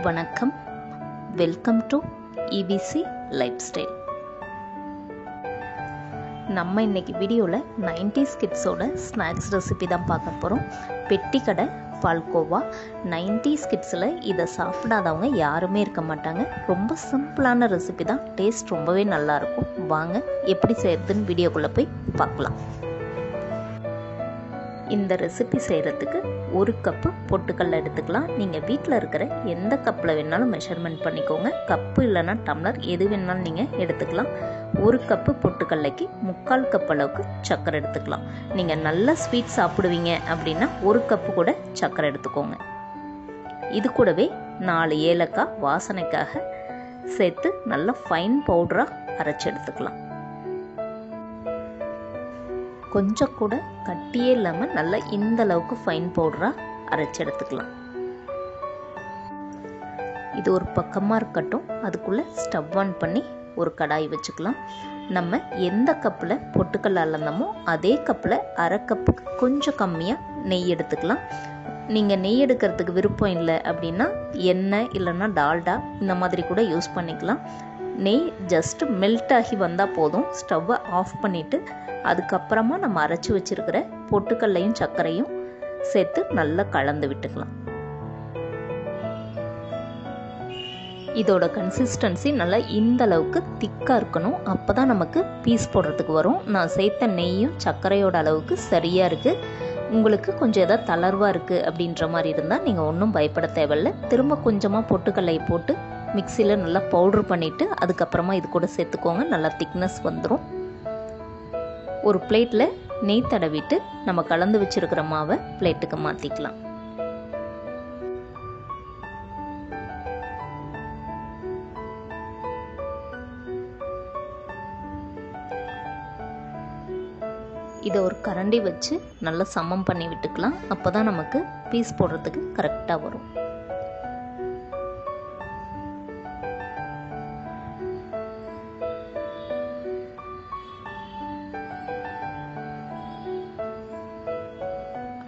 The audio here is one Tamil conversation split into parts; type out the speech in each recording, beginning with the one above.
வணக்கம், welcome to EBC life style. நம்ம இன்னைக்கு வீடியோவில் 90s கிட்ஸோட ஸ்நாக்ஸ் ரெசிபி தான் பார்க்க போகிறோம். பெட்டி கடை பால்கோவா. 90s கிட்ஸில் இதை சாப்பிடாதவங்க யாருமே இருக்க மாட்டாங்க. ரொம்ப சிம்பிளான ரெசிபி தான், டேஸ்ட் ரொம்பவே நல்லாயிருக்கும். வாங்க எப்படி செய்கிறதுன்னு வீடியோக்குள்ளே போய் பார்க்கலாம். இந்த ரெசிபி செய்கிறதுக்கு 1 கப்பு பொட்டுக்கடலை எடுத்துக்கலாம். நீங்கள் வீட்டில் இருக்கிற எந்த கப்பில் வேணாலும் மெஷர்மெண்ட் பண்ணிக்கோங்க. கப்பு இல்லைன்னா டம்ளர் எது வேணாலும் நீங்கள் எடுத்துக்கலாம். 1 கப்பு பொட்டுக்கடலைக்கு 3/4 கப் அளவுக்கு சர்க்கரை எடுத்துக்கலாம். நீங்கள் நல்ல ஸ்வீட் சாப்பிடுவீங்க அப்படின்னா 1 கப்பு கூட சர்க்கரை எடுத்துக்கோங்க. இது கூடவே 4 ஏலக்காய் வாசனைக்காக சேர்த்து நல்லா ஃபைன் பவுடராக அரைச்சி எடுத்துக்கலாம். கொஞ்சம் கூட கட்டியே இல்லாமல் நல்லா இந்த அளவுக்கு ஃபைன் பவுடராக அரைச்சி எடுத்துக்கலாம். இது ஒரு பக்கமாக இருக்கட்டும். அதுக்குள்ளே ஸ்டவ் ஆன் பண்ணி ஒரு கடாய் வச்சுக்கலாம். நம்ம எந்த கப்பில் பொட்டுக்கடலை அளந்தோமோ அதே கப்பில் 1/2 கப்புக்கு கொஞ்சம் கம்மியாக நெய் எடுத்துக்கலாம். நீங்கள் நெய் எடுக்கிறதுக்கு விருப்பம் இல்லை அப்படின்னா எண்ணெய் இல்லைன்னா டால்டா இந்த மாதிரி கூட யூஸ் பண்ணிக்கலாம். நெய் ஜஸ்ட் மெல்ட் ஆகி வந்தால் போதும். ஸ்டவ்வை ஆஃப் பண்ணிவிட்டு அதுக்கப்புறமா நம்ம அரைச்சி வச்சிருக்கிற பொட்டுக்கடலையும் சர்க்கரையும் சேர்த்து நல்லா கலந்து விட்டுக்கலாம். இதோட கன்சிஸ்டன்சி நல்லா இந்த அளவுக்கு திக்காக இருக்கணும். அப்போ தான் நமக்கு பீஸ் போடுறதுக்கு வரும். நான் சேர்த்த நெய்யும் சர்க்கரையோட அளவுக்கு சரியாக இருக்குது. உங்களுக்கு கொஞ்சம் எதாவது தளர்வாக இருக்குது அப்படின்ற மாதிரி இருந்தால் நீங்கள் ஒன்றும் பயப்பட தேவையில்லை. திரும்ப கொஞ்சமாக பொட்டுக்கடலையை போட்டு மிக்சியில் நல்லா பவுட்ரு பண்ணிவிட்டு அதுக்கப்புறமா இது கூட சேர்த்துக்கோங்க. நல்லா திக்னஸ் வந்துடும். ஒரு பிளேட்டில் நெய் தடவிட்டு நம்ம கலந்து வச்சிருக்கிற மாவை பிளேட்டுக்கு மாற்றிக்கலாம். இதை ஒரு கரண்டி வச்சு நல்லா சமம் பண்ணி விட்டுக்கலாம். அப்போ தான் நமக்கு பீஸ் போடுறதுக்கு கரெக்டாக வரும்.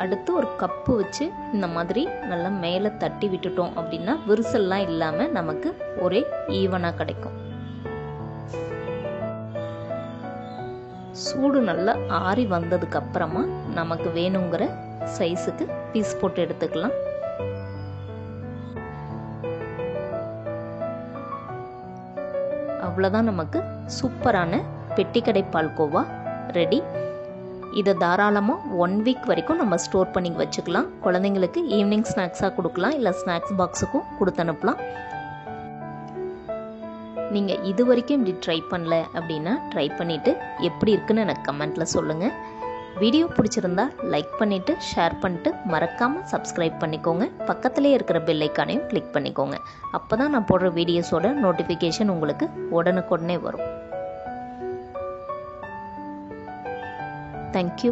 அடுத்து ஒரு கப்பு வச்சு இந்த மாதிரி நல்லா மேலே தட்டி விட்டுட்டோம் அப்படின்னா விரிசல்லாம் இல்லாமல் நமக்கு ஒரே ஈவனாக கிடைக்கும். சூடு நல்லா ஆறி வந்ததுக்கு அப்புறமா நமக்கு வேணுங்கிற சைஸுக்கு பீஸ் போட்டு எடுத்துக்கலாம். அவ்வளோதான், நமக்கு சூப்பரான பெட்டிக்கடை பால்கோவா ரெடி. இதை தாராளமாக 1 வீக் வரைக்கும் நம்ம ஸ்டோர் பண்ணி வச்சுக்கலாம். குழந்தைங்களுக்கு ஈவினிங் ஸ்நாக்ஸாக கொடுக்கலாம், இல்லை ஸ்நாக்ஸ் பாக்ஸுக்கும் கொடுத்து அனுப்பலாம். நீங்கள் இது வரைக்கும் இப்படி ட்ரை பண்ணல அப்படின்னா ட்ரை பண்ணிவிட்டு எப்படி இருக்குன்னு எனக்கு கமெண்ட்டில் சொல்லுங்கள். வீடியோ பிடிச்சிருந்தா லைக் பண்ணிவிட்டு ஷேர் பண்ணிட்டு மறக்காமல் சப்ஸ்கிரைப் பண்ணிக்கோங்க. பக்கத்துலேயே இருக்கிற பெல் ஐக்கானையும் கிளிக் பண்ணிக்கோங்க. அப்போ தான் நான் போடுற வீடியோஸோட நோட்டிஃபிகேஷன் உங்களுக்கு உடனுக்குடனே வரும். Thank you.